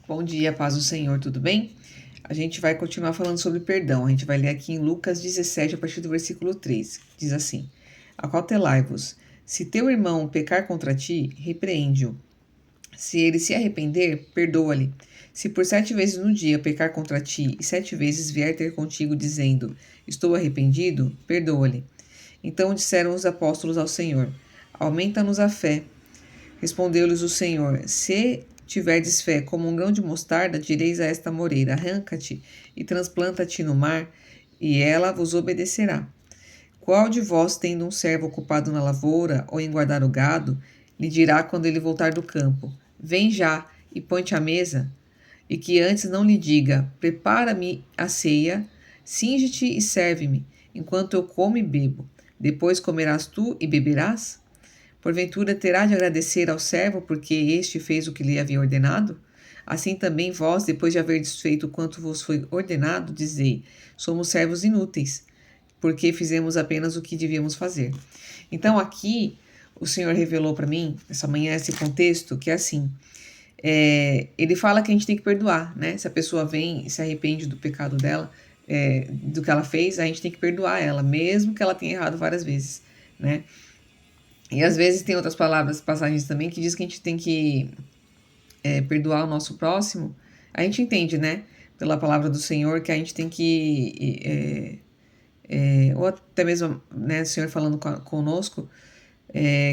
Bom dia, paz do Senhor, tudo bem? A gente vai continuar falando sobre perdão. A gente vai ler aqui em Lucas 17, a partir do versículo 3. Diz assim: Acautelai-vos. Se teu irmão pecar contra ti, repreende-o. Se ele se arrepender, perdoa-lhe. Se por 7 vezes no dia pecar contra ti, e 7 vezes vier ter contigo, dizendo: Estou arrependido, perdoa-lhe. Então disseram os apóstolos ao Senhor: Aumenta-nos a fé. Respondeu-lhes o Senhor: Se tiverdes fé como um grão de mostarda, direis a esta moreira: Arranca-te e transplanta-te no mar, e ela vos obedecerá. Qual de vós, tendo um servo ocupado na lavoura ou em guardar o gado, lhe dirá quando ele voltar do campo: Vem já e põe-te à mesa? E que antes não lhe diga: Prepara-me a ceia, singe-te e serve-me, enquanto eu como e bebo. Depois comerás tu e beberás? Porventura terá de agradecer ao servo porque este fez o que lhe havia ordenado? Assim também vós, depois de haverdes feito quanto vos foi ordenado, dizei: somos servos inúteis, porque fizemos apenas o que devíamos fazer. Então aqui o Senhor revelou para mim, essa manhã, esse contexto, que é assim, ele fala que a gente tem que perdoar, né? Se a pessoa vem e se arrepende do pecado dela, do que ela fez, a gente tem que perdoar ela, mesmo que ela tenha errado várias vezes, né? E às vezes tem outras palavras, passagens também, que diz que a gente tem que perdoar o nosso próximo. A gente entende, né? Pela palavra do Senhor, que a gente tem que... ou até mesmo, né, o Senhor falando conosco,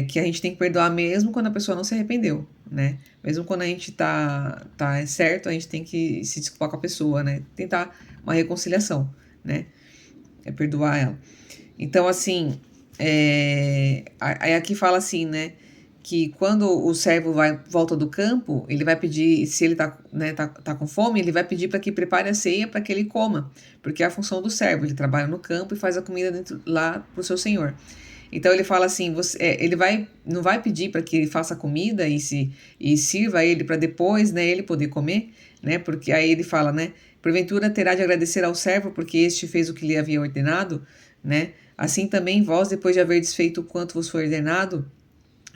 que a gente tem que perdoar mesmo quando a pessoa não se arrependeu, né? Mesmo quando a gente tá certo, a gente tem que se desculpar com a pessoa, né? Tentar uma reconciliação, né? Perdoar ela. Então, assim, aí aqui fala assim, né? Que quando o servo volta do campo, ele vai pedir, se ele tá com fome, ele vai pedir para que prepare a ceia para que ele coma, porque é a função do servo, ele trabalha no campo e faz a comida lá para o seu senhor. Então ele fala assim, ele não vai pedir para que ele faça comida e sirva ele para depois, né, ele poder comer, né? Porque aí ele fala, né? Porventura terá de agradecer ao servo porque este fez o que lhe havia ordenado, né? Assim também vós, depois de haverdes feito o quanto vos foi ordenado,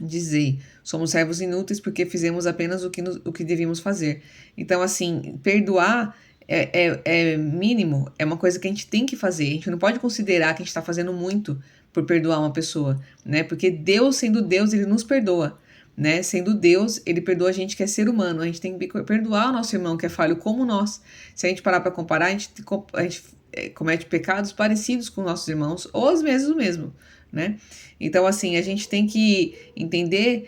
dizei: somos servos inúteis porque fizemos apenas o que devíamos fazer. Então, assim, perdoar é mínimo, é uma coisa que a gente tem que fazer. A gente não pode considerar que a gente está fazendo muito por perdoar uma pessoa, né? Porque Deus, sendo Deus, ele nos perdoa, né? Sendo Deus, ele perdoa a gente que é ser humano. A gente tem que perdoar o nosso irmão que é falho como nós. Se a gente parar para comparar, a gente comete pecados parecidos com nossos irmãos, ou às vezes o mesmo, né? Então, assim, a gente tem que entender.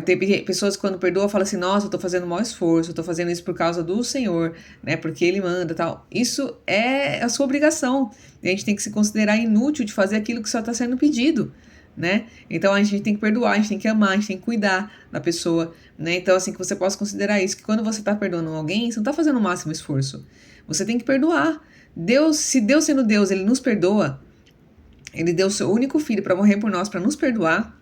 Tem pessoas que quando perdoam falam assim: nossa, eu tô fazendo o maior esforço, eu tô fazendo isso por causa do Senhor, né? Porque Ele manda tal. Isso é a sua obrigação. E a gente tem que se considerar inútil de fazer aquilo que só está sendo pedido, né? Então a gente tem que perdoar, a gente tem que amar, a gente tem que cuidar da pessoa, né? Então, assim, que você possa considerar isso, que quando você tá perdoando alguém, você não tá fazendo o máximo esforço. Você tem que perdoar. Deus, se Deus sendo Deus, Ele nos perdoa. Ele deu o seu único filho para morrer por nós, para nos perdoar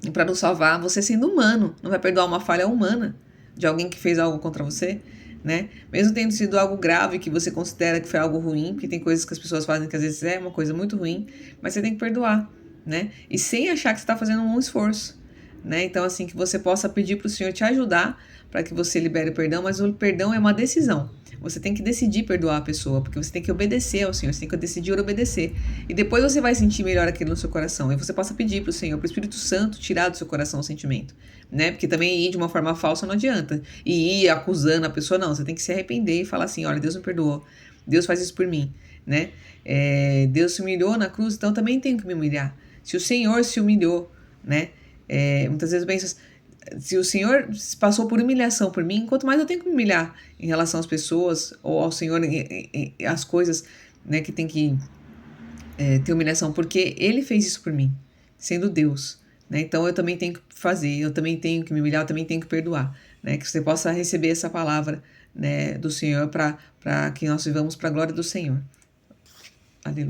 e para nos salvar. Você sendo humano, não vai perdoar uma falha humana de alguém que fez algo contra você, né? Mesmo tendo sido algo grave que você considera que foi algo ruim, porque tem coisas que as pessoas fazem que às vezes é uma coisa muito ruim, mas você tem que perdoar, né? E sem achar que você está fazendo um esforço, né? Então, assim, que você possa pedir para o Senhor te ajudar para que você libere o perdão, mas o perdão é uma decisão. Você tem que decidir perdoar a pessoa, porque você tem que obedecer ao Senhor, você tem que decidir obedecer. E depois você vai sentir melhor aquilo no seu coração. E você possa pedir para o Senhor, para o Espírito Santo, tirar do seu coração o sentimento, né? Porque também ir de uma forma falsa não adianta. E ir acusando a pessoa, não. Você tem que se arrepender e falar assim: olha, Deus me perdoou. Deus faz isso por mim, né? Deus se humilhou na cruz, então também tenho que me humilhar. Se o Senhor se humilhou, né? Muitas vezes eu penso, se o Senhor passou por humilhação por mim, quanto mais eu tenho que me humilhar em relação às pessoas ou ao Senhor, as coisas, né, que tem que ter humilhação, porque Ele fez isso por mim, sendo Deus, né? Então eu também tenho que fazer, eu também tenho que me humilhar, eu também tenho que perdoar, né? Que você possa receber essa palavra, né, do Senhor para que nós vivamos para a glória do Senhor. Aleluia.